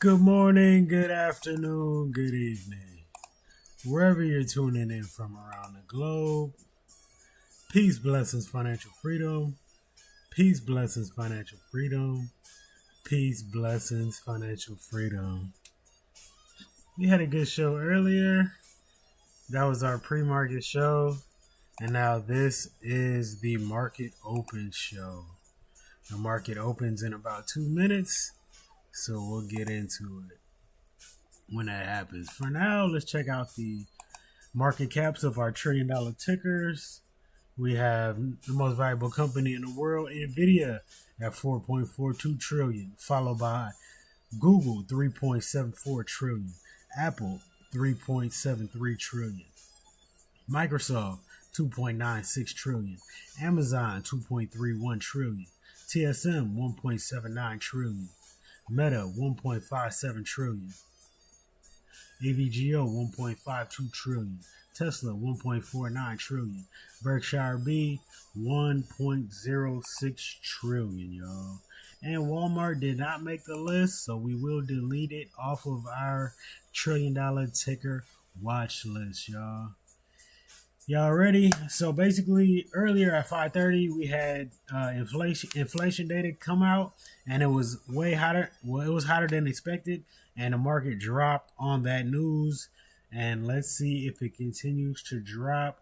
Good morning, good afternoon, good evening. Wherever you're tuning in from around the globe, peace, blessings, financial freedom. Peace, blessings, financial freedom. Peace, blessings, financial freedom. We had a good show earlier. That was our pre-market show. And now this is the market open show. The market opens in about 2 minutes. So we'll get into it when that happens. For now, let's check out the market caps of our $1 trillion tickers. We have the most valuable company in the world, Nvidia, at 4.42 trillion, followed by Google, 3.74 trillion, Apple, 3.73 trillion, Microsoft, 2.96 trillion, Amazon, 2.31 trillion, TSM, 1.79 trillion, Meta, 1.57 trillion, AVGO, 1.52 trillion, Tesla, 1.49 trillion, Berkshire B, 1.06 trillion, y'all. And Walmart did not make the list, so we will delete it off of our $1 trillion ticker watch list, y'all. Y'all ready? So basically, earlier at 5:30, we had inflation data come out, and it was way hotter. Well, it was hotter than expected, and the market dropped on that news. And let's see if it continues to drop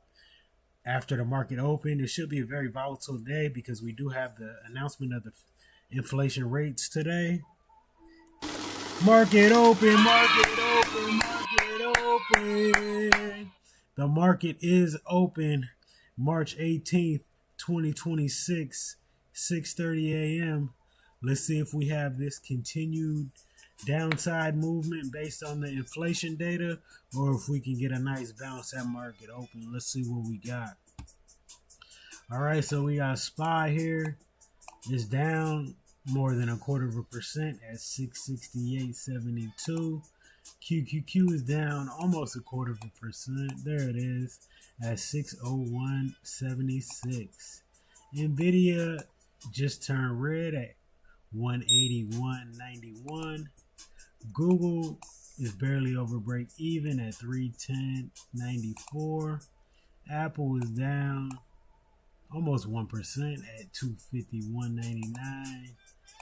after the market opened. It should be a very volatile day because we do have the announcement of the inflation rates today. Market open, market open, market open. The market is open March 18th, 2026, 6:30 a.m. Let's see if we have this continued downside movement based on the inflation data, or if we can get a nice bounce at market open. Let's see what we got. All right, so we got SPY here. It's down more than 1/4% at 668.72. QQQ is down almost 1/4%. There it is at 601.76. Nvidia just turned red at 181.91. Google is barely over break even at 310.94. Apple is down almost 1% at 251.99.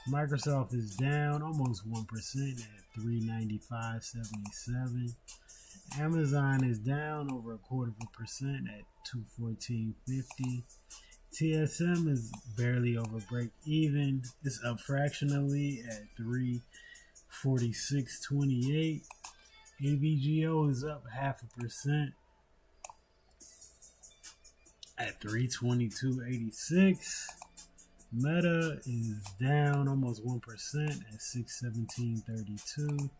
Microsoft is down almost 1% at 395.77. Amazon is down over 1/4% at 214.50. TSM is barely over break even. It's up fractionally at 346.28. AVGO is up 0.5% at 322.86. Meta is down almost 1% at 617.32.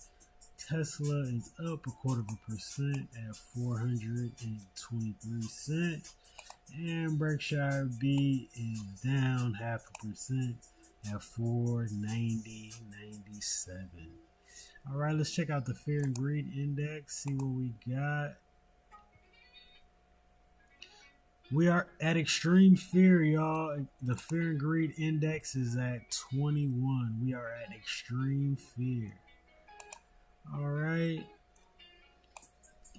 Tesla is up 1/4% at 423 cents. And Berkshire B is down 0.5% at 490.97. All right, let's check out the Fear and Greed Index, see what we got. We are at extreme fear, y'all. The Fear and Greed Index is at 21. We are at extreme fear. All right.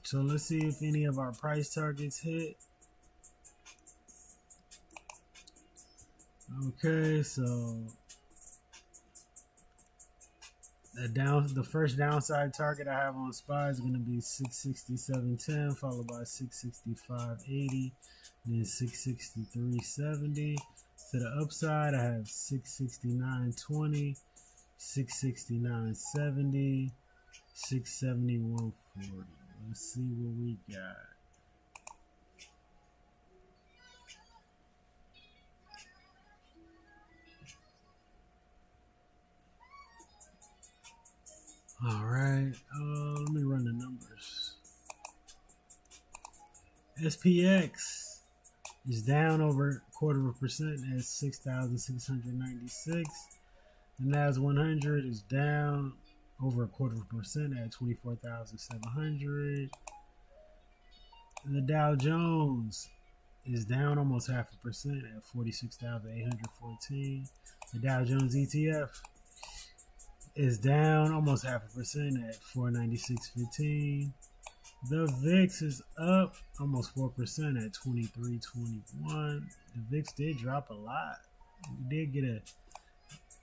So let's see if any of our price targets hit. Okay, so the first downside target I have on SPY is going to be 667.10, followed by 665.80, then 663.70. To the upside, I have 669.20, 669.70, 671.40. Let's see what we got. All right, let me run the numbers. SPX is down over 1/4% at 6,696. The NAS 100 is down over 1/4% at 24,700. The Dow Jones is down almost 0.5% at 46,814. The Dow Jones ETF is down almost 0.5% at 496.15. The VIX is up almost 4% at 23.21. The VIX did drop a lot. We did get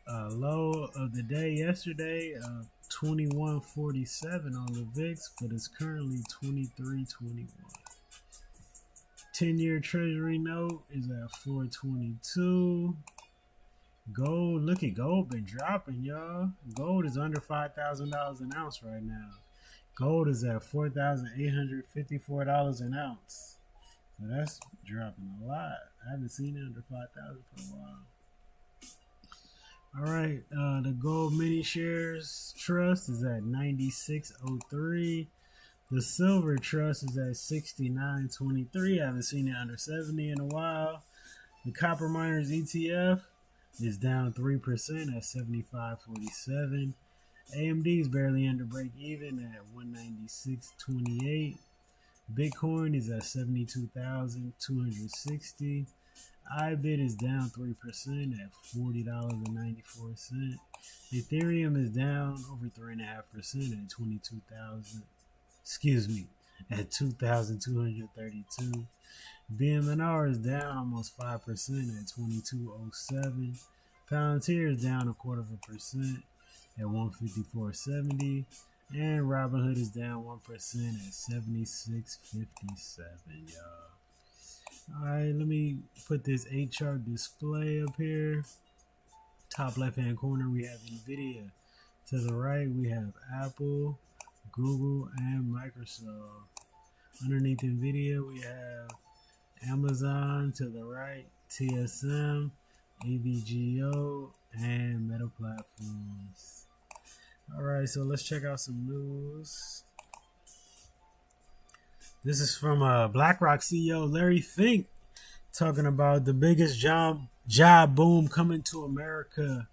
a low of the day yesterday of 21.47 on the VIX, but it's currently 23.21. 10-year Treasury note is at 422. Gold, look at gold been dropping, y'all. Gold is under $5,000 an ounce right now. Gold is at $4,854 an ounce. So that's dropping a lot. I haven't seen it under 5,000 for a while. All right, the gold mini shares trust is at 96.03. The silver trust is at 69.23. I haven't seen it under 70 in a while. The copper miners ETF is down 3% at 75.47. AMD is barely under break even at 196.28. Bitcoin is at 72,260. IBIT is down 3% at $40.94. Ethereum is down over 3.5% at 22,000. At 2,232. BMNR is down almost 5% at 22.07. Palantir is down 0.25% at 154.70. And Robinhood is down 1% at 76.57, y'all. Alright, let me put this 8-chart display up here. Top left-hand corner, we have Nvidia. To the right, we have Apple, Google, and Microsoft. Underneath Nvidia, we have Amazon. To the right, TSM, AVGO, and Meta Platforms. Alright, so let's check out some news. This is from BlackRock CEO Larry Fink talking about the biggest job boom coming to America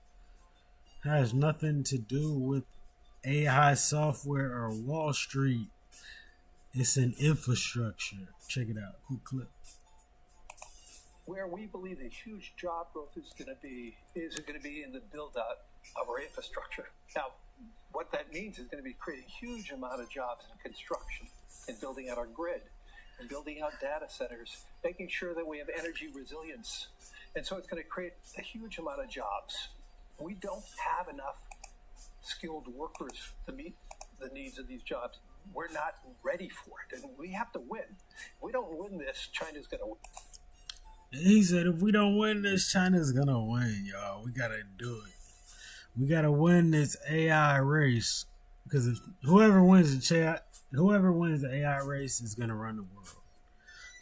has nothing to do with AI software or Wall Street. It's an infrastructure. Check it out. Quick clip. Where we believe the huge job growth is going to be in the build out of our infrastructure. Now, what that means is going to be creating a huge amount of jobs in construction and building out our grid and building out data centers, making sure that we have energy resilience. And so it's going to create a huge amount of jobs. We don't have enough skilled workers to meet the needs of these jobs. We're not ready for it, and we have to win. If we don't win this, China's going to win. He said, if we don't win this, China's going to win, y'all. We got to do it. We got to win this AI race, because if whoever wins the AI race is going to run the world.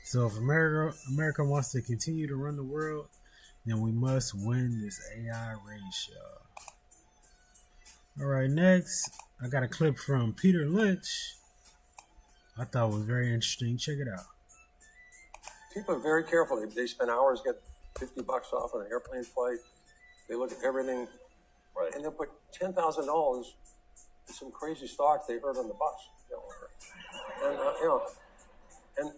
So if America wants to continue to run the world, then we must win this AI race, y'all. All right, next, I got a clip from Peter Lynch. I thought it was very interesting. Check it out. People are very careful. They spend hours, get $50 off on an airplane flight. They look at everything, right? And they'll put $10,000 in some crazy stock they heard on the bus, and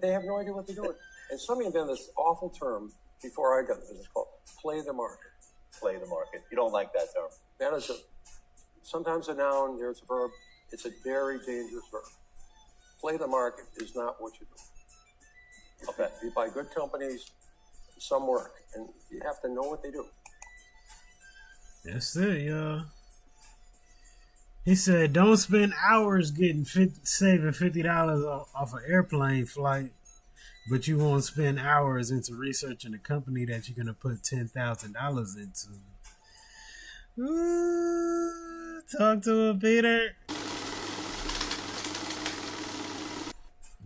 they have no idea what they're doing. And somebody invented this awful term before I got the business called "play the market." Play the market. You don't like that term? That is sometimes a noun. There's a verb. It's a very dangerous verb. Play the market is not what you do. Okay. You buy good companies, some work, and you have to know what they do. That's it, y'all. He said, don't spend hours saving $50 off an airplane flight, but you won't spend hours into researching a company that you're going to put $10,000 into. Ooh, talk to him, Peter.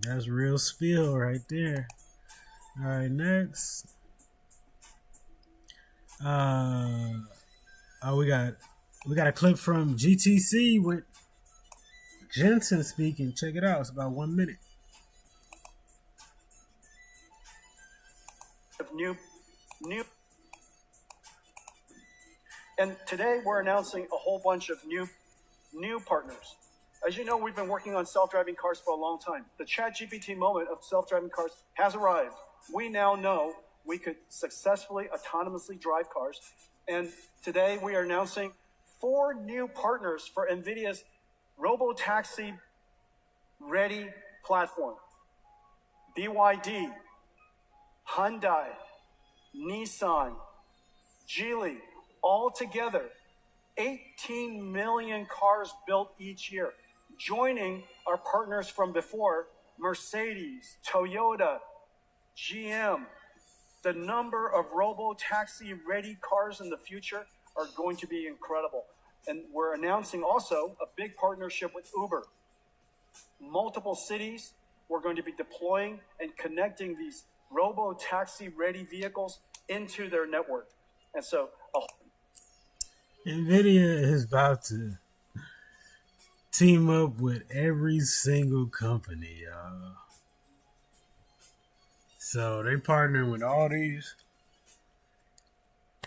That's real spiel right there. All right, next. We got a clip from GTC with Jensen speaking. Check it out. It's about 1 minute. And today we're announcing a whole bunch of new partners. As you know, we've been working on self-driving cars for a long time. The ChatGPT moment of self-driving cars has arrived. We now know we could successfully autonomously drive cars. And today we are announcing 4 new partners for Nvidia's robo-taxi ready platform. BYD, Hyundai, Nissan, Geely, all together, 18 million cars built each year, joining our partners from before, Mercedes, Toyota, GM. The number of robo-taxi ready cars in the future are going to be incredible. And we're announcing also a big partnership with Uber. Multiple cities, we're going to be deploying and connecting these robo-taxi ready vehicles into their network. And so Nvidia is about to team up with every single company, y'all. So they partnering with all these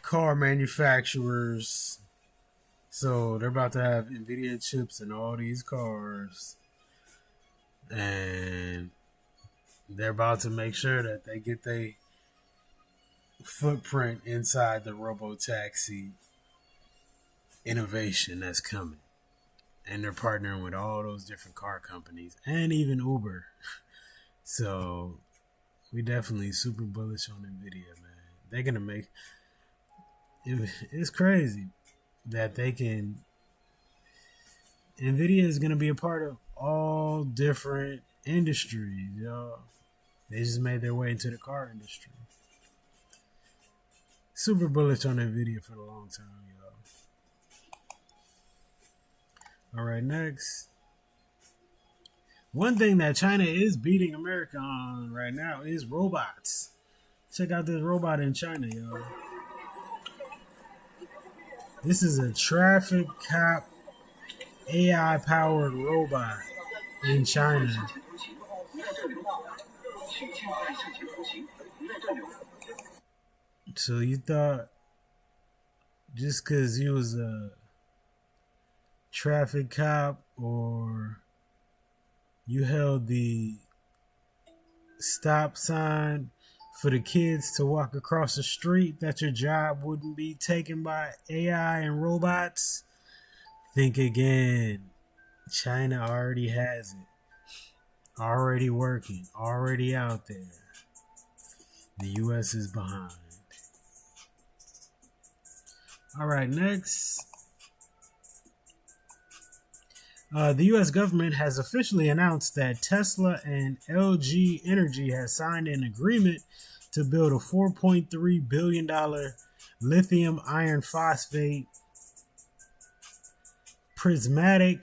car manufacturers. So they're about to have Nvidia chips in all these cars. And they're about to make sure that they get their footprint inside the robo-taxi innovation that's coming. And they're partnering with all those different car companies and even Uber. So we definitely super bullish on Nvidia, man. They're gonna make it's crazy that they can. Nvidia is gonna be a part of all different industries, y'all. They just made their way into the car industry. Super bullish on Nvidia for a long time, y'all. All right, next. One thing that China is beating America on right now is robots. Check out this robot in China, y'all. This is a traffic cop AI-powered robot in China. So you thought just because you was a traffic cop or you held the stop sign for the kids to walk across the street that your job wouldn't be taken by AI and robots? Think again. China already has it. Already working. Already out there. The US is behind. Alright, next. The U.S. government has officially announced that Tesla and LG Energy has signed an agreement to build a $4.3 billion lithium iron phosphate prismatic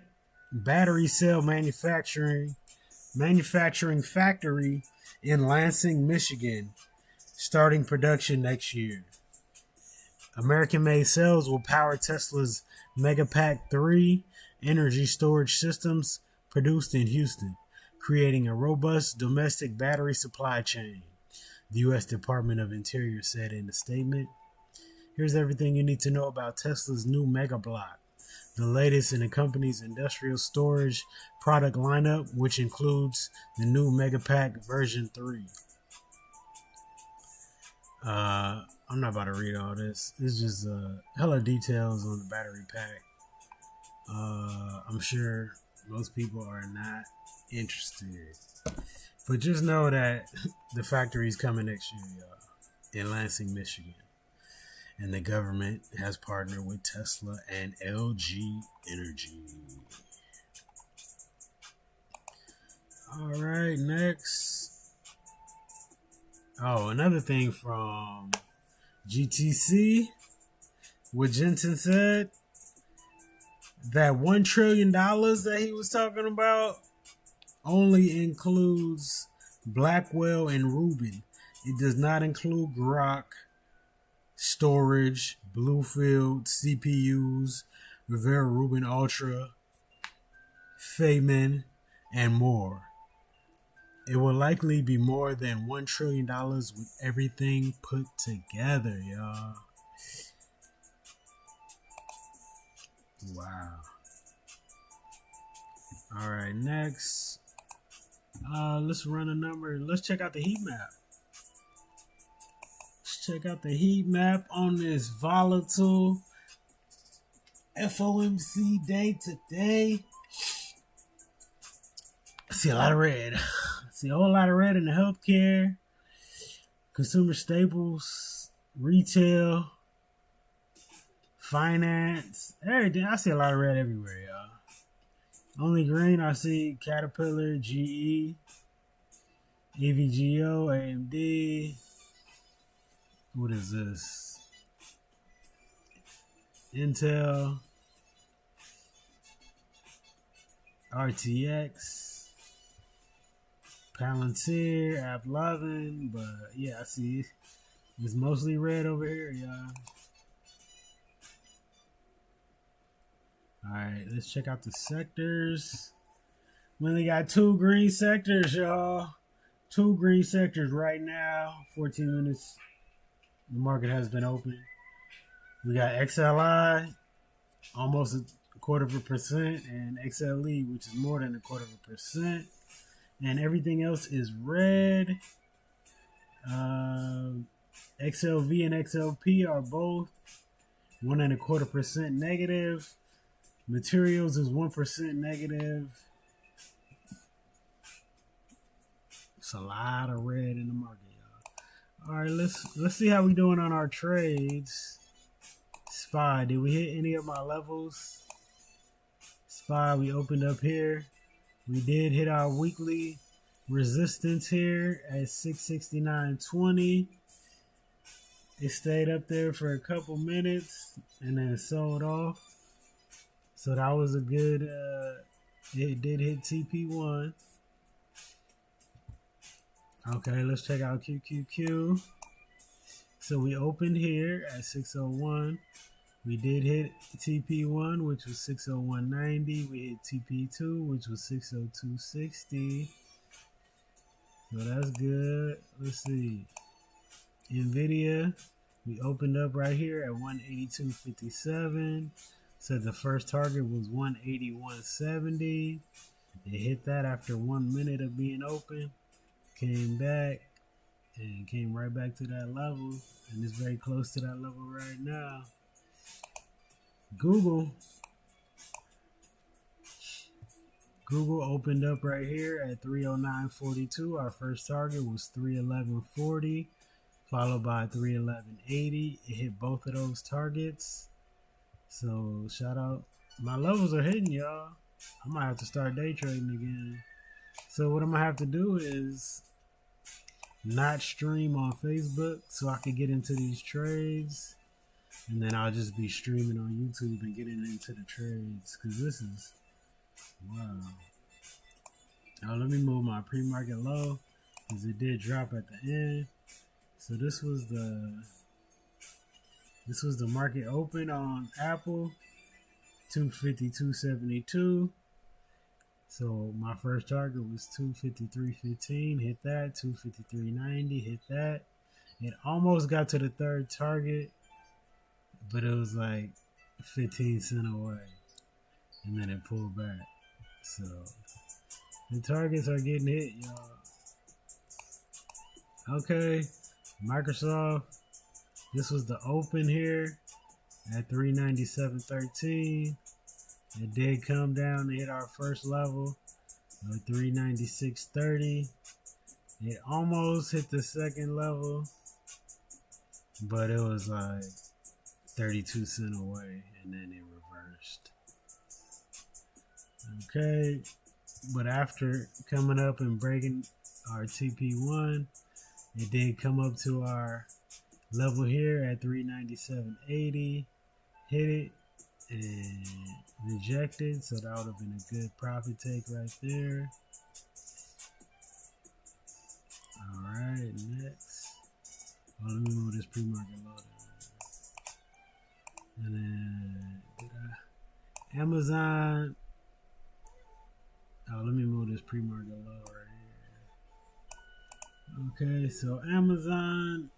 battery cell manufacturing factory in Lansing, Michigan, starting production next year. American-made cells will power Tesla's Megapack 3 energy storage systems produced in Houston, creating a robust domestic battery supply chain, the U.S. Department of Interior said in a statement. Here's everything you need to know about Tesla's new Mega Block, the latest in the company's industrial storage product lineup, which includes the new Megapack version 3. I'm not about to read all this. It's just hella details on the battery pack. I'm sure most people are not interested. But just know that the factory is coming next year, y'all, in Lansing, Michigan. And the government has partnered with Tesla and LG Energy. All right, next. Oh, another thing from GTC, what Jensen said, that $1 trillion that he was talking about only includes Blackwell and Rubin. It does not include Grok, storage, Bluefield, CPUs, Rivera Rubin Ultra, Feynman, and more. It will likely be more than $1 trillion with everything put together, y'all. Wow. All right, next. Let's run a number. Let's check out the heat map. Let's check out the heat map on this volatile FOMC day today. I see a lot of red. I see a whole lot of red in the healthcare, consumer staples, retail, finance, everything. I see a lot of red everywhere, y'all. Only green, I see Caterpillar, GE, EVGO, AMD. What is this? Intel, RTX, Palantir, AppLovin, but yeah, I see it's mostly red over here, y'all. Alright, let's check out the sectors. We only got 2 green sectors, y'all. 2 green sectors right now. 14 minutes. The market has been open. We got XLI, almost 0.25%, and XLE, which is more than 0.25%. And everything else is red. XLV and XLP are both 1.25% negative. Materials is 1% negative. It's a lot of red in the market, y'all. All right, let's see how we doing on our trades. SPY, did we hit any of my levels? SPY, we opened up here. We did hit our weekly resistance here at 669.20. It stayed up there for a couple minutes and then sold off. So that was a good, it did hit TP1. Okay, let's check out QQQ. So we opened here at 601. We did hit TP1, which was 601.90. We hit TP2, which was 602.60. So that's good. Let's see. Nvidia, we opened up right here at 182.57. Said the first target was 181.70. It hit that after 1 minute of being open. Came back and came right back to that level. And it's very close to that level right now. Google opened up right here at 309.42. Our first target was 311.40, followed by 311.80. It hit both of those targets. So shout out. My levels are hitting, y'all. I might have to start day trading again. So what I'm going to have to do is not stream on Facebook so I can get into these trades. And then I'll just be streaming on YouTube and getting into the trades. Because this is, wow. Now let me move my pre-market low. Because it did drop at the end. So this was the market open on Apple. 252.72. So my first target was 253.15. Hit that. 253.90. Hit that. It almost got to the third target. But it was like 15 cents away. And then it pulled back. So the targets are getting hit, y'all. Okay. Microsoft. This was the open here at 397.13. It did come down and hit our first level of 396.30. It almost hit the second level. But it was like 32 cents away, and then it reversed. Okay, but after coming up and breaking our TP1, it did come up to our level here at 397.80, hit it, and rejected, so that would have been a good profit take right there. Alright, next. Oh, let me move this pre-market low down. And then Amazon. Oh, let me move this pre-market low right here. Okay, so Amazon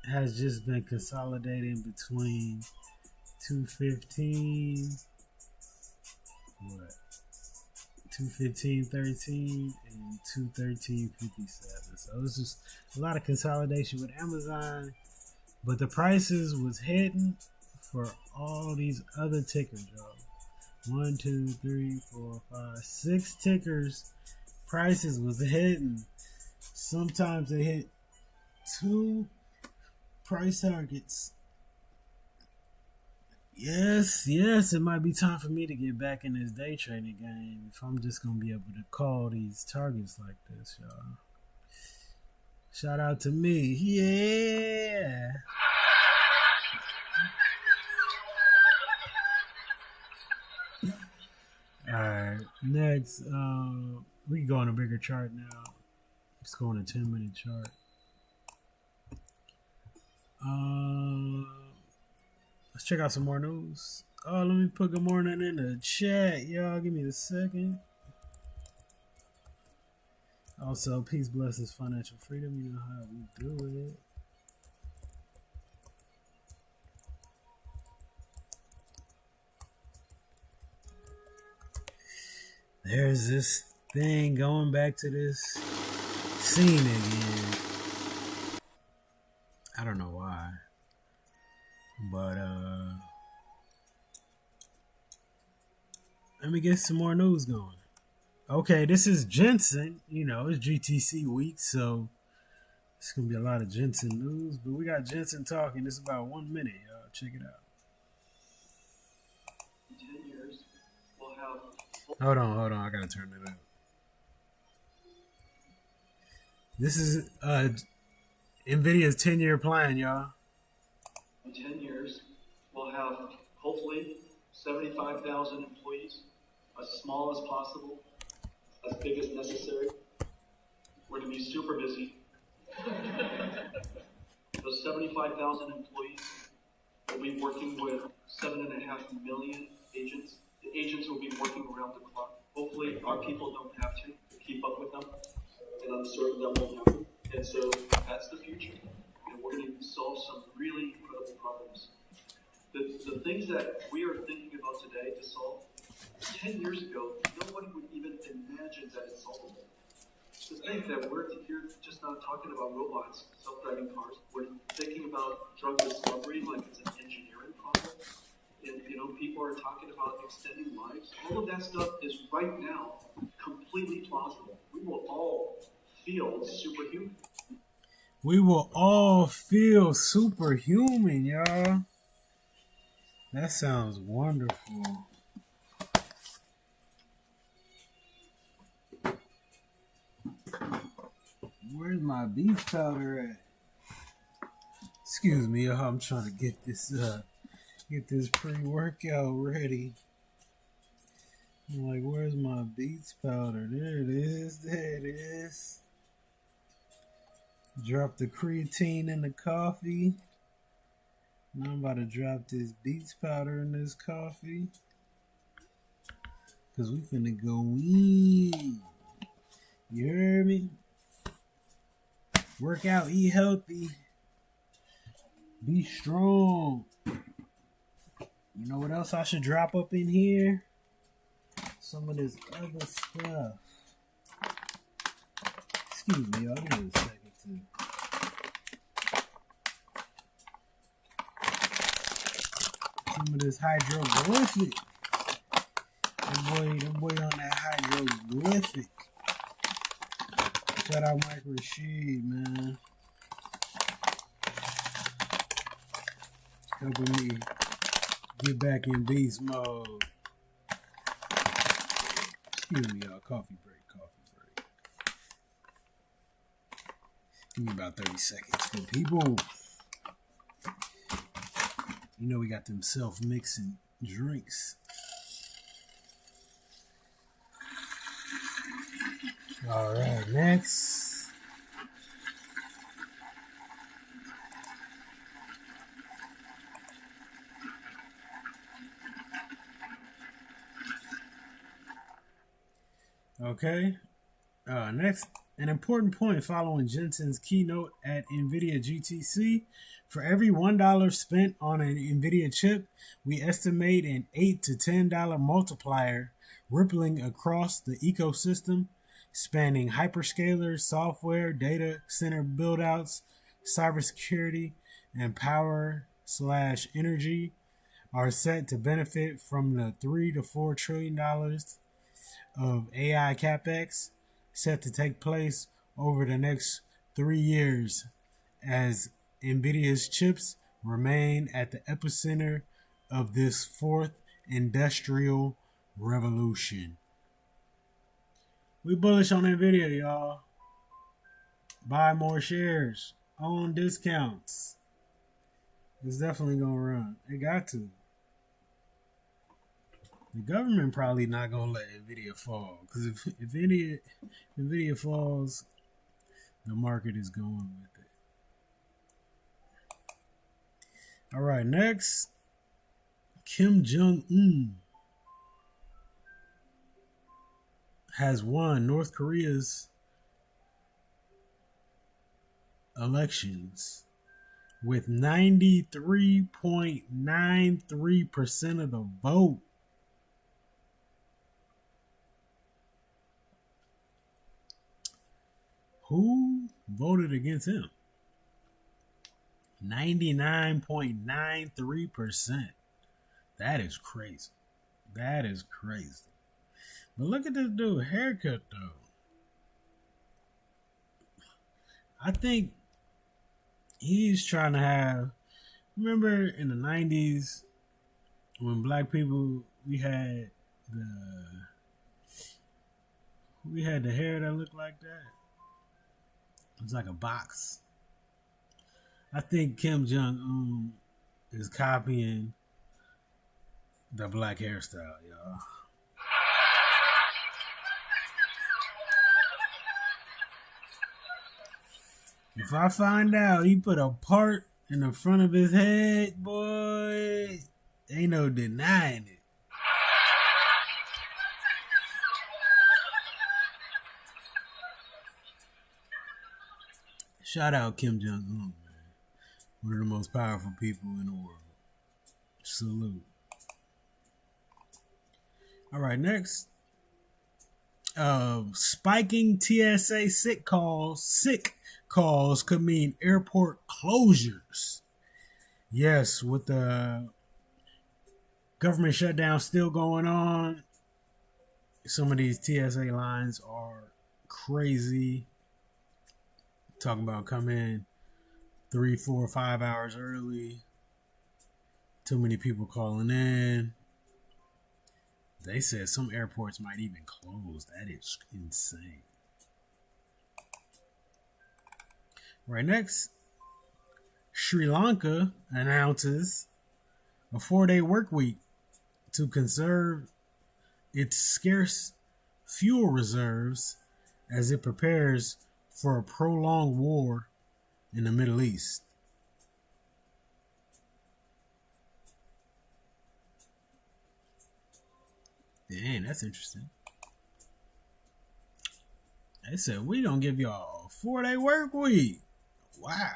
has just been consolidating between 215, 215.13 and 213.57. So it's just a lot of consolidation with Amazon, but the prices was hitting for all these other tickers, y'all. 1, 2, 3, 4, 5, 6 tickers. Prices was hitting. Sometimes they hit 2 price targets. Yes, it might be time for me to get back in this day trading game if I'm just going to be able to call these targets like this, y'all. Shout out to me. Yeah. Alright, next, we can go on a bigger chart now. Let's go on a 10-minute chart. Let's check out some more news. Oh, let me put good morning in the chat, y'all. Give me a second. Also, peace, blessings, financial freedom. You know how we do it. There's this thing going back to this scene again. I don't know why. But let me get some more news going. Okay, this is Jensen. You know, it's GTC week, so it's gonna be a lot of Jensen news. But we got Jensen talking. It's about 1 minute, y'all. Check it out. 10 years, we'll have. Hold on. I gotta turn it up. This is Nvidia's 10-year plan, y'all. In 10 years, we'll have hopefully 75,000 employees, as small as possible, as big as necessary. We're going to be super busy. Those 75,000 employees will be working with 7.5 million agents. The agents will be working around the clock. Hopefully, our people don't have to keep up with them, and I'm certain that won't happen. And so that's the future. And we're going to solve some really incredible problems. The things that we are thinking about today to solve, 10 years ago, nobody would even imagine that it's solvable. To think that we're here just not talking about robots, self-driving cars, we're thinking about drug discovery like it's an engineering problem. And, you know, people are talking about extending lives. All of that stuff is right now completely plausible. We will all feel superhuman. We will all feel superhuman, y'all. That sounds wonderful. Where's my beef powder at? Excuse me, y'all. I'm trying to get this pre-workout ready. I'm like, where's my beets powder? There it is. Drop the creatine in the coffee. Now I'm about to drop this beets powder in this coffee. Cause we finna go in. You heard me? Work out, eat healthy. Be strong. You know what else I should drop up in here? Some of this other stuff. Excuse me, y'all. Give me a second too. Some of this hydroglyphic. That boy on that hydroglyphic. Shout out Mike Rashid, man. Helping me get back in beast mode. Excuse me, y'all. Coffee break. Give me about 30 seconds. Good people. You know we got them self-mixing drinks. All right, next. Okay. Next, an important point following Jensen's keynote at Nvidia GTC. For every $1 spent on an Nvidia chip, we estimate an $8 to $10 multiplier rippling across the ecosystem, spanning hyperscalers, software, data center buildouts, cybersecurity, and power/energy. are set to benefit from the $3 to $4 trillion of AI capex set to take place over the next 3 years as Nvidia's chips remain at the epicenter of this fourth industrial revolution. We bullish on Nvidia, y'all. Buy more shares on discounts. It's definitely gonna run. It got to. The government probably not gonna let Nvidia fall, because if Nvidia falls, the market is going with it. All right, next, Kim Jong-un has won North Korea's elections with 93.93% of the vote. Who voted against him? 99.93%. That is crazy. That is crazy. But look at this dude haircut though. I think he's trying to have. Remember in the 90s when black people we had the hair that looked like that. It was like a box. I think Kim Jong-un is copying the black hairstyle, y'all. If I find out he put a part in the front of his head, boy, ain't no denying it. Shout out Kim Jong-un, man. One of the most powerful people in the world. Salute. All right, next. Spiking TSA sick calls could mean airport closures. Yes, with the government shutdown still going on, some of these TSA lines are crazy. Talking about come in 3, 4, 5 hours early. Too many people calling in. They said some airports might even close. That is insane. Right next, Sri Lanka announces a 4-day work week to conserve its scarce fuel reserves as it prepares for a prolonged war in the Middle East. Dang, that's interesting. They said we gonna give y'all a 4-day work week. Wow.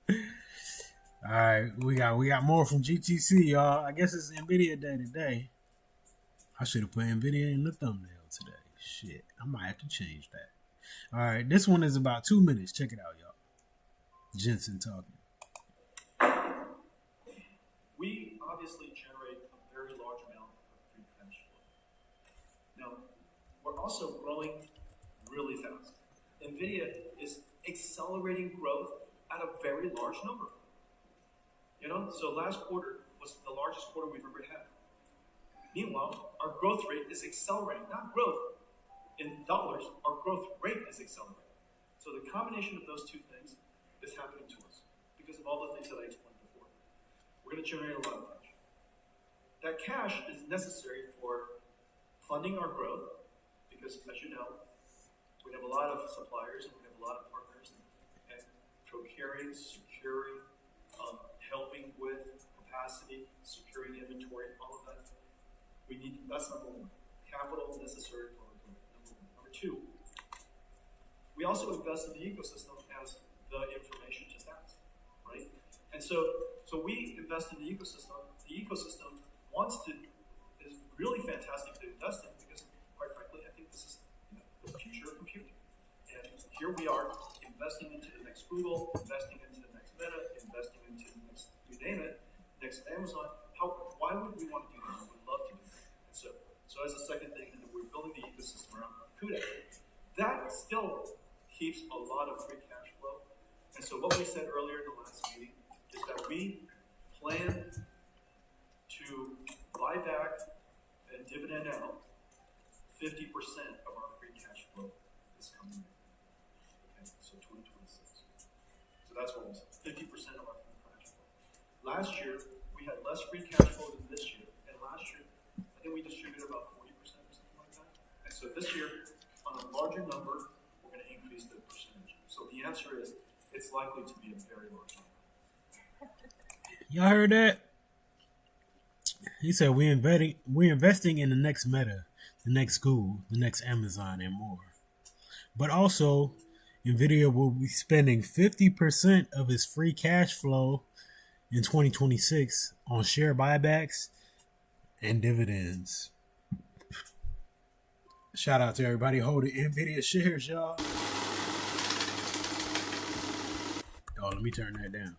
All right, we got more from GTC, y'all. I guess it's Nvidia day today. I should have put Nvidia in the thumbnail today. Shit, I might have to change that. All right, this one is about 2 minutes. Check it out, y'all. Jensen talking. We obviously generate a very large amount of free cash flow. Now, we're also growing really fast. Nvidia is accelerating growth at a very large number. So last quarter was the largest quarter we've ever had. Meanwhile, our growth rate is accelerating, not growth in dollars, our growth rate is accelerating. So the combination of those two things is happening to us because of all the things that I explained before. We're going to generate a lot of cash. That cash is necessary for funding our growth because, as you know, we have a lot of suppliers and we have a lot of partners and procuring, securing, helping with capacity, securing inventory, all of that. That's number one. Capital is necessary for our growth. Number two, we also invest in the ecosystem as the information just asked, right? And so we invest in the ecosystem. The ecosystem is really fantastic to invest in because, quite frankly, I think this is the future of computing. And here we are investing into the next Google, investing into the next Meta, investing into the next, you name it, next Amazon, CUDA. That still keeps a lot of free cash flow. And so what we said earlier in the last meeting is that we plan to buy back and dividend out 50% of our free cash flow this coming year. Okay, so 2026. So that's what we said, 50% of our free cash flow. Last year, we had less free cash flow than this year. And last year, I think we distributed about 40% or something like that. And so this year, on a larger number, we're going to increase the percentage. So the answer is, it's likely to be a very large number. Y'all heard that? He said we're investing in the next Meta, the next Google, the next Amazon, and more. But also, Nvidia will be spending 50% of its free cash flow in 2026 on share buybacks and dividends. Shout out to everybody holding Nvidia shares, y'all. Oh, let me turn that down.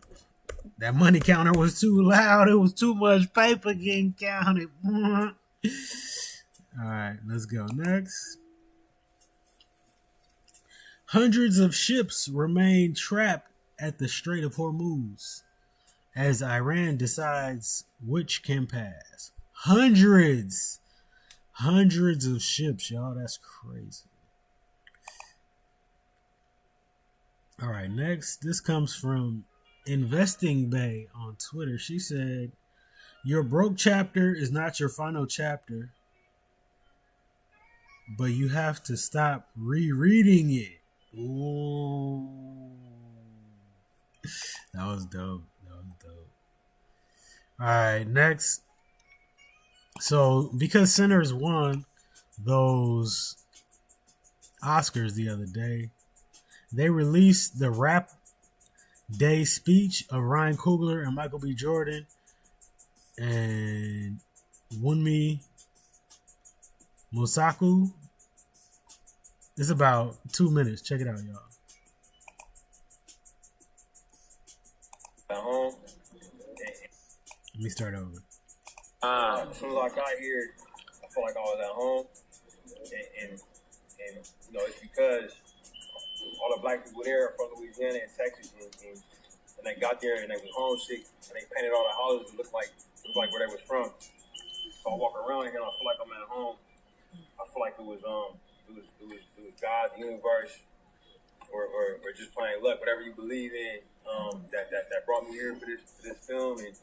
That money counter was too loud. It was too much paper getting counted. All right, let's go next. Hundreds of ships remain trapped at the Strait of Hormuz as Iran decides which can pass. Hundreds of ships, y'all. That's crazy. All right, next. This comes from Investing Bay on Twitter. She said, "Your broke chapter is not your final chapter, but you have to stop rereading it." Ooh. That was dope. All right, next. So, because Sinners won those Oscars the other day, they released the Rap Day speech of Ryan Coogler and Michael B. Jordan and Wunmi Mosaku. It's about 2 minutes. Check it out, y'all. At home. Let me start over. As soon as I got here, I felt like I was at home, and you know, it's because all the black people there are from Louisiana and Texas, and they got there and they was homesick, and they painted all the houses to look like where they was from. So I walk around here and I feel like I'm at home. I feel like it was God, the universe, or just plain luck, whatever you believe in. That brought me here for this film, and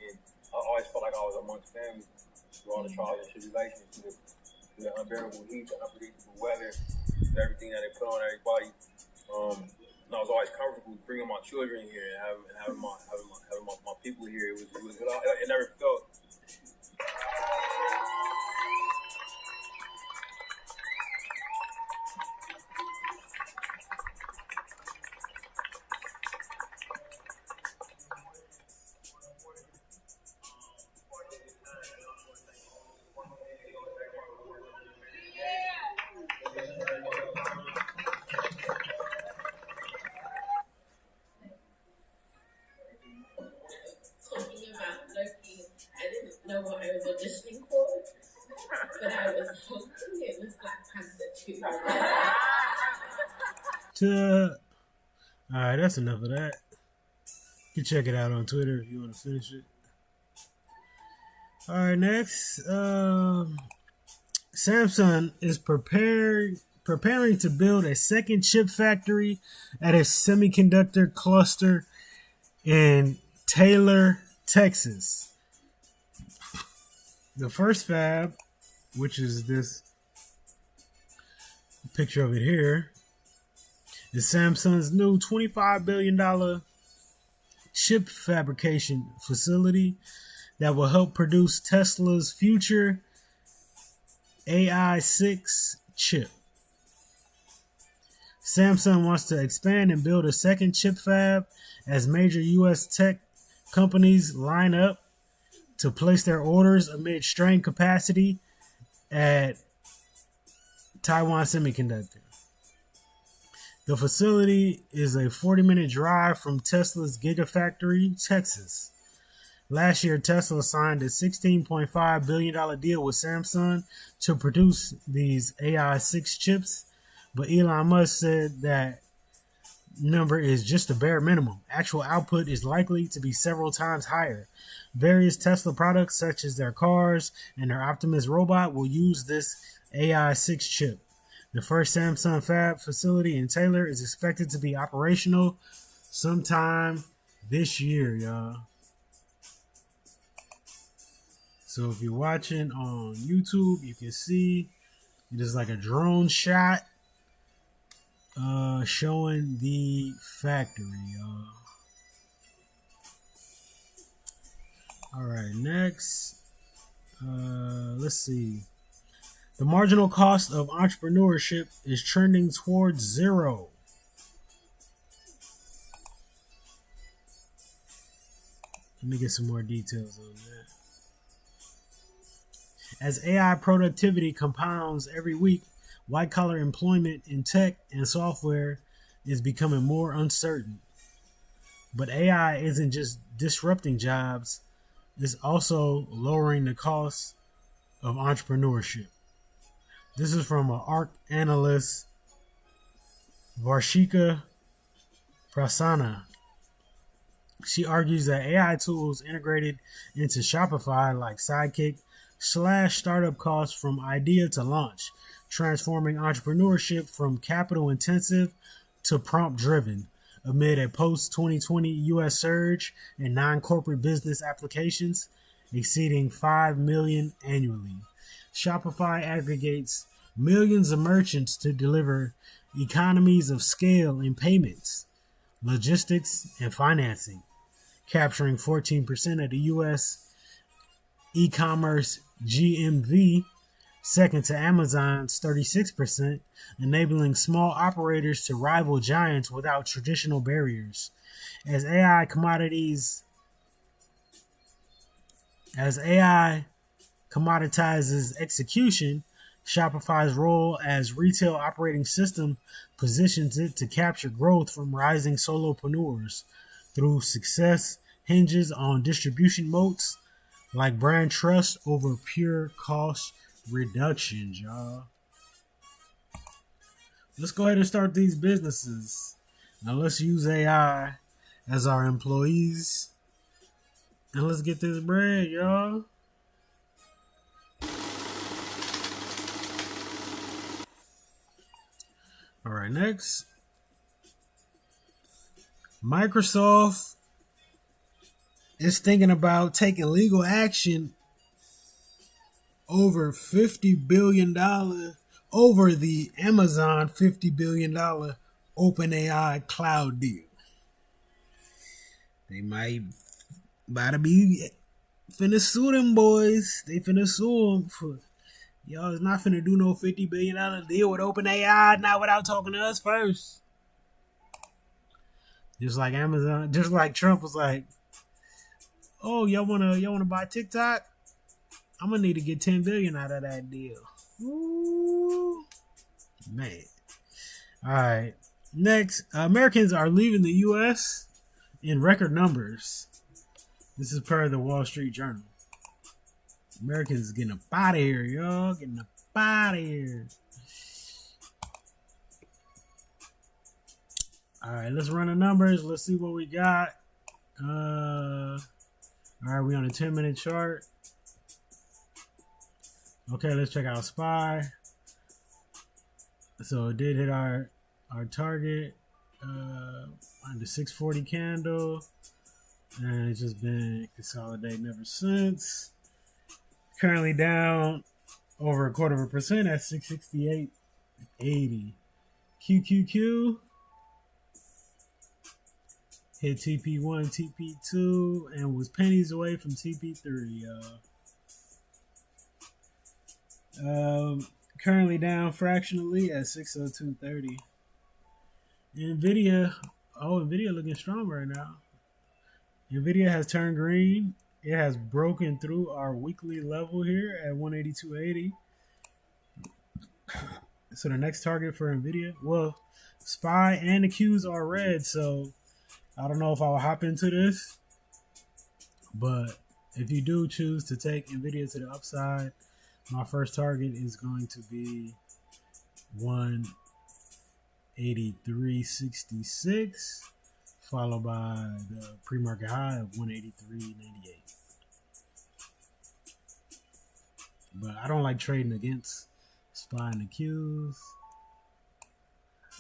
I always felt like I was amongst family through all the trials and tribulations, through the unbearable heat, the unpredictable weather, everything that they put on everybody. And I was always comfortable bringing my children here and having my people here. It never felt. Know what I was auditioning for, but I was hoping it was Black Panther 2. Alright, that's enough of that. You can check it out on Twitter if you want to finish it. Alright, next. Samsung is preparing to build a second chip factory at its semiconductor cluster in Taylor, Texas. The first fab, which is this picture of it here, is Samsung's new $25 billion chip fabrication facility that will help produce Tesla's future AI6 chip. Samsung wants to expand and build a second chip fab as major U.S. tech companies line up to place their orders amid strained capacity at Taiwan Semiconductor. The facility is a 40-minute drive from Tesla's Gigafactory, Texas. Last year, Tesla signed a $16.5 billion deal with Samsung to produce these AI6 chips But Elon Musk said that number is just the bare minimum. Actual output is likely to be several times higher. Various Tesla products, such as their cars and their Optimus robot, will use this AI 6 chip. The first Samsung fab facility in Taylor is expected to be operational sometime this year, y'all. So if you're watching on YouTube, you can see it is like a drone shot showing the factory, y'all. All right, next, let's see. The marginal cost of entrepreneurship is trending towards zero. Let me get some more details on that. As AI productivity compounds every week, white-collar employment in tech and software is becoming more uncertain. But AI isn't just disrupting jobs, it's also lowering the cost of entrepreneurship. This is from an ARC analyst, Varshika Prasanna. She argues that AI tools integrated into Shopify like Sidekick slash startup costs from idea to launch, transforming entrepreneurship from capital intensive to prompt driven amid a post 2020 US surge in non-corporate business applications exceeding 5 million annually. Shopify aggregates millions of merchants to deliver economies of scale in payments, logistics, and financing, capturing 14% of the US e-commerce GMV, second to Amazon's 36%, enabling small operators to rival giants without traditional barriers. As AI commoditizes execution, Shopify's role as retail operating system positions it to capture growth from rising solopreneurs. Through success hinges on distribution moats like brand trust over pure cost reductions, y'all. Let's go ahead and start these businesses. Now let's use AI as our employees. And let's get this bread, y'all. All right, next. Microsoft is thinking about taking legal action over $50 billion over the Amazon $50 billion OpenAI cloud deal. They might about to be finna sue them boys. They finna sue them for y'all is not finna do no $50 billion deal with OpenAI, not without talking to us first. Just like Amazon, just like Trump was like, oh, y'all wanna buy TikTok? I'm gonna need to get $10 billion out of that deal. Ooh, man. All right. Next, Americans are leaving the U.S. in record numbers. This is per the Wall Street Journal. Americans getting up out of here, y'all. Getting up out of here. All right, let's run the numbers. Let's see what we got. All right, we on a 10-minute chart. Okay, let's check out SPY. So it did hit our target on the 640 candle, and it's just been consolidating ever since. Currently down over 0.25% at 668.80. QQQ hit TP1, TP2, and was pennies away from TP3, y'all. Currently down fractionally at 602.30. Nvidia looking strong right now. Nvidia has turned green. It has broken through our weekly level here at 182.80. So the next target for Nvidia, well, SPY and the Qs are red, so I don't know if I'll hop into this. But if you do choose to take Nvidia to the upside, my first target is going to be 1 183.66, followed by the pre-market high of 183.98. But I don't like trading against SPY and the Qs.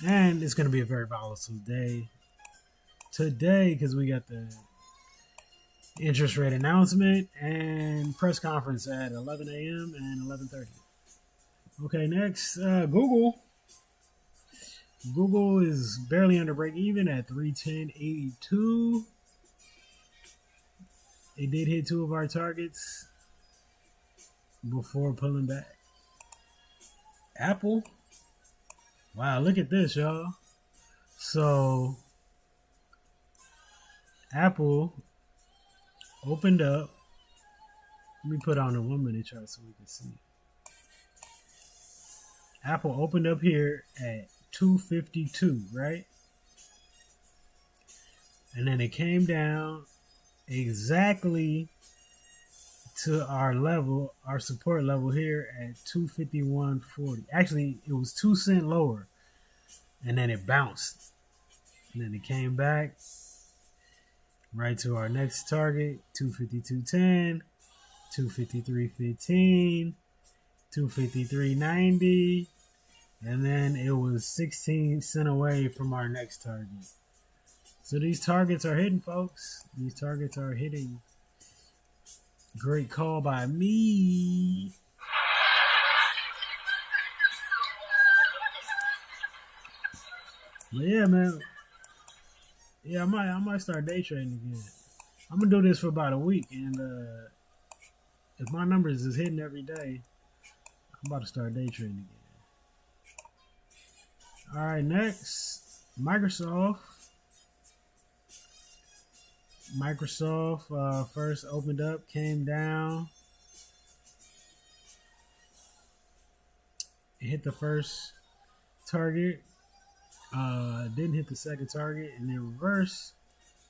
And it's going to be a very volatile day today because we got the interest rate announcement and press conference at 11 a.m. and 11:30. Okay, next, Google. Google is barely under break even at 310.82. It did hit two of our targets before pulling back. Apple. Wow, look at this, y'all. So, Apple opened up. Let me put on a 1 minute chart so we can see. Apple opened up here at 252, right? And then it came down exactly to our level, our support level here at 251.40. Actually, it was 2 cents lower. And then it bounced. And then it came back right to our next target, 252.10, 253.15, 253.90. And then it was 16 cents away from our next target. So these targets are hitting, folks. These targets are hitting. Great call by me. But yeah, man. Yeah, I might start day trading again. I'm gonna do this for about a week, and if my numbers is hitting every day, I'm about to start day trading again. All right, next, Microsoft. Microsoft first opened up, came down, it hit the first target, didn't hit the second target, and then reverse,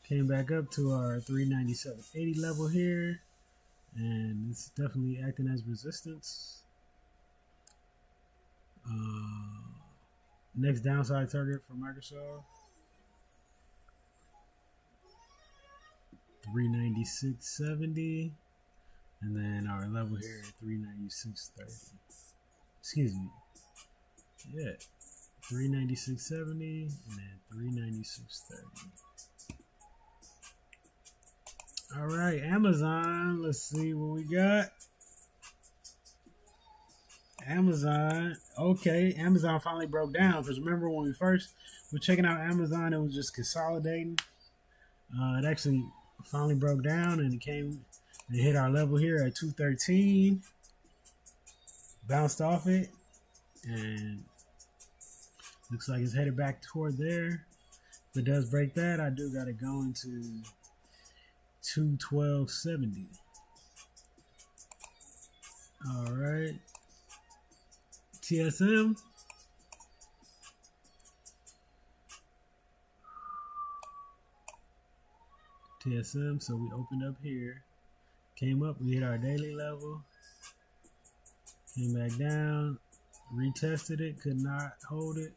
came back up to our 397.80 level here, and it's definitely acting as resistance. Next downside target for Microsoft, 396.70, and then our level here at 396.30. Excuse me. Yeah, 396.70 and then 396.30. All right, Amazon. Let's see what we got. Amazon. Okay, Amazon finally broke down because remember when we first were checking out Amazon, it was just consolidating. It actually finally broke down and it came and hit our level here at 213. Bounced off it and looks like it's headed back toward there. If it does break that, I do got it going to 212.70. All right. TSM. TSM, so we opened up here, came up, we hit our daily level, came back down, retested it, could not hold it,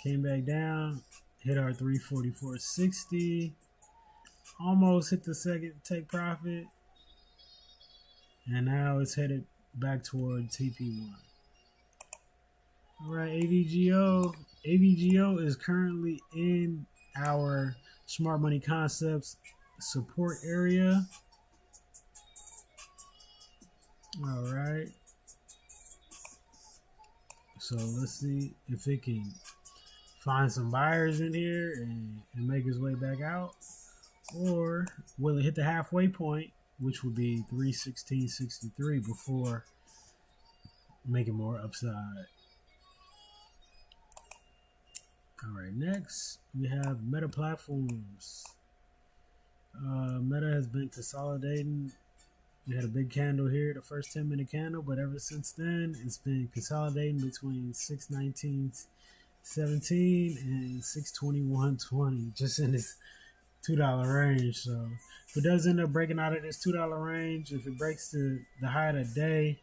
came back down, hit our 344.60, almost hit the second take profit, and now it's headed back toward TP1. All right, AVGO. AVGO is currently in our Smart Money Concepts support area. All right. So let's see if it can find some buyers in here and make its way back out. Or will it hit the halfway point, which would be 316.63 before making more upside. All right, next we have Meta Platforms. Meta has been consolidating. We had a big candle here, the first 10-minute candle, but ever since then, it's been consolidating between 619.17 and 621.20, just in this $2 range. So if it does end up breaking out of this $2 range, if it breaks to the high of the day,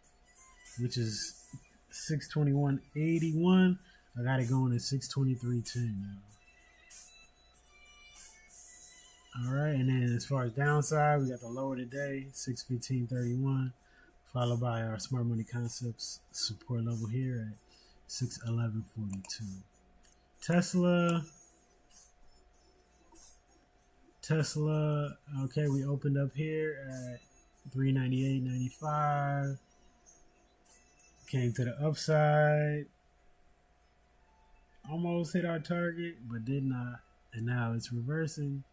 which is 621.81, I got it going at 623.10 now. All right, and then as far as downside, we got the lower today, 615.31, followed by our smart money concepts support level here at 611.42. Tesla, okay, we opened up here at 398.95, came to the upside, almost hit our target, but did not, and now it's reversing,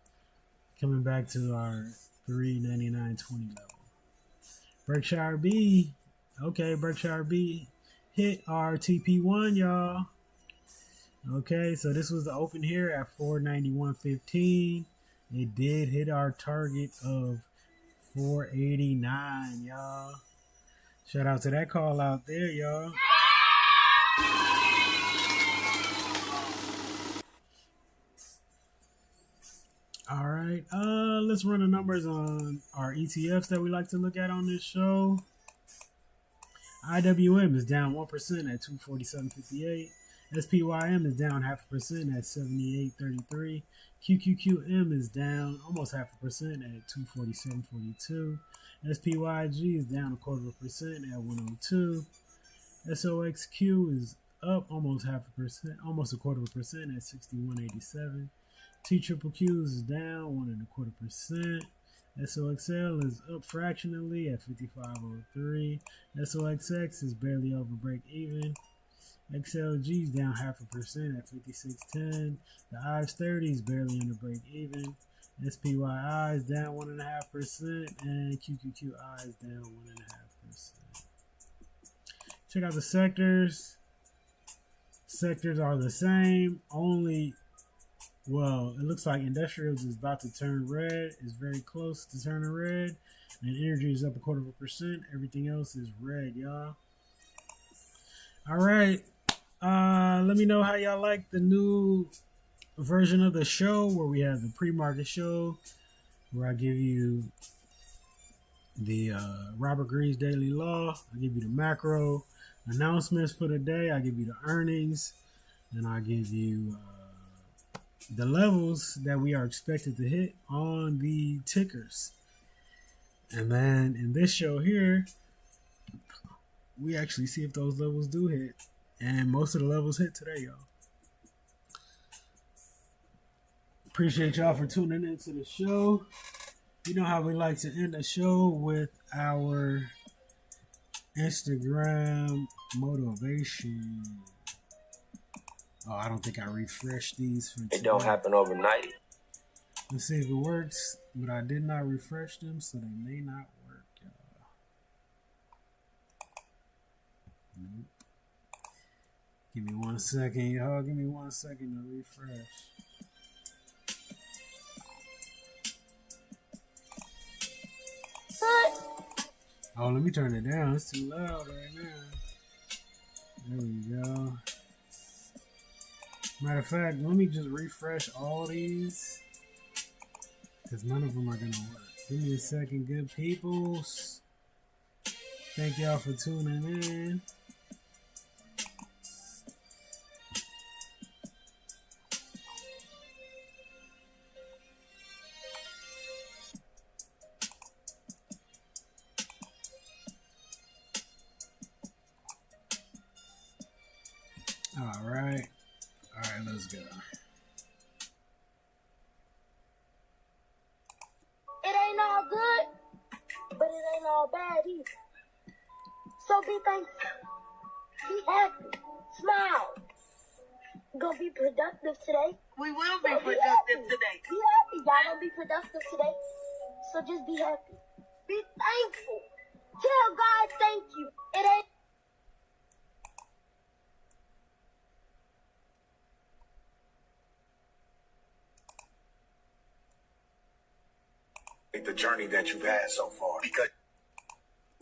coming back to our 399.20 level. Berkshire B, okay, Berkshire B hit our TP1, y'all. Okay, so this was the open here at 491.15. It did hit our target of 489, y'all. Shout out to that call out there, y'all. All right, let's run the numbers on our ETFs that we like to look at on this show. IWM is down 1% at 247.58. SPYM is down 0.5% at 78.33. QQQM is down almost 0.5% at 247.42. SPYG is down 0.25% at 102. SOXQ is up almost 0.5%, almost 0.25% at 61.87. TQQQ is down 1.25%. SOXL is up fractionally at 55.03. SOXX is barely over break even. XLG is down 0.5% at 56.10. The IVES 30 is barely under break even. SPYI is down 1.5%, and QQQI is down 1.5%. Check out the sectors. Sectors are the same, only, well, it looks like industrials is about to turn red. It's very close to turning red. And energy is up 0.25%. Everything else is red, y'all. All right. Let me know how y'all like the new version of the show where we have the pre-market show where I give you the Robert Greene's Daily Law. I give you the macro announcements for the day. I give you the earnings. And I give you the levels that we are expected to hit on the tickers. And then in this show here, we actually see if those levels do hit. And most of the levels hit today, y'all. Appreciate y'all for tuning into the show. You know how we like to end the show with our Instagram motivation. Oh, I don't think I refreshed these for today. It don't happen overnight. Let's see if it works, but I did not refresh them, so they may not work, y'all. Nope. Give me 1 second, y'all. Give me 1 second to refresh. Oh, let me turn it down. It's too loud right now. There we go. Matter of fact, let me just refresh all these, because none of them are going to work. Give me a second, good peoples. Thank y'all for tuning in. All right, let's go. It ain't all good, but it ain't all bad either. So be thankful, be happy, smile. Gonna be productive today. We will be productive today. Be happy, y'all gonna be productive today. So just be happy, be thankful. Tell God thank you. It ain't. The journey that you've had so far, because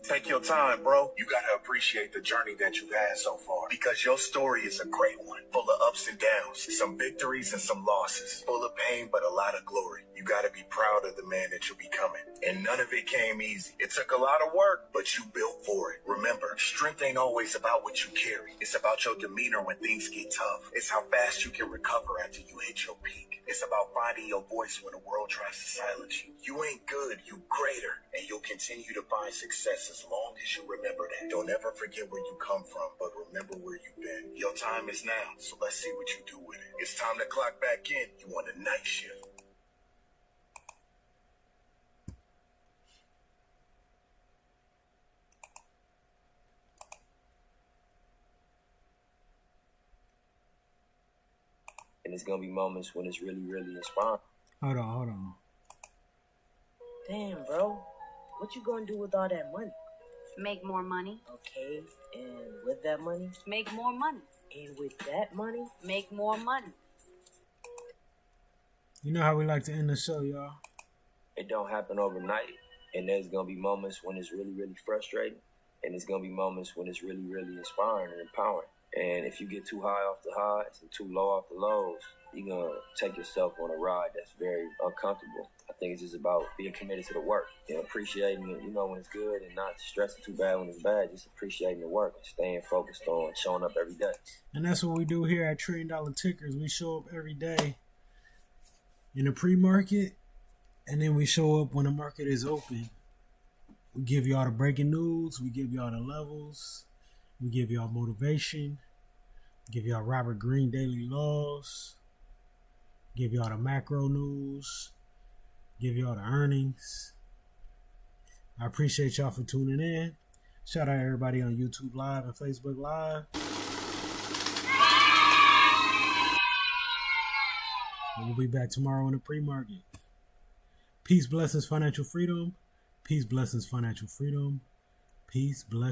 Take your time, bro. You gotta appreciate the journey that you've had so far, because your story is a great one, full of ups and downs, some victories and some losses, full of pain but a lot of glory. You gotta be proud of the man that you're becoming. And none of it came easy. It took a lot of work, but you built for it. Remember, strength ain't always about what you carry. It's about your demeanor when things get tough. It's how fast you can recover after you hit your peak. It's about finding your voice when the world tries to silence you. You ain't good, you greater, and you'll continue to find success as long as you remember that. Don't ever forget where you come from, but remember where you've been. Your time is now, so let's see what you do with it. It's time to clock back in. You want a night shift. And it's gonna be moments when it's really, really inspiring. Hold on. Damn, bro. What you gonna do with all that money? Make more money. Okay, and with that money? Make more money. And with that money? Make more money. You know how we like to end the show, y'all. It don't happen overnight. And there's gonna be moments when it's really, really frustrating. And it's gonna be moments when it's really, really inspiring and empowering. And if you get too high off the highs and too low off the lows, you're going to take yourself on a ride that's very uncomfortable. I think it's just about being committed to the work and appreciating it, when it's good, and not stressing too bad when it's bad, just appreciating the work and staying focused on showing up every day. And that's what we do here at $1 Trillion Tickers. We show up every day in the pre-market, and then we show up when the market is open. We give y'all the breaking news. We give y'all the levels. We give y'all motivation. Give y'all Robert Greene daily laws. Give y'all the macro news. Give y'all the earnings. I appreciate y'all for tuning in. Shout out to everybody on YouTube Live and Facebook Live. We'll be back tomorrow in the pre-market. Peace, blessings, financial freedom. Peace, blessings, financial freedom. Peace, blessings.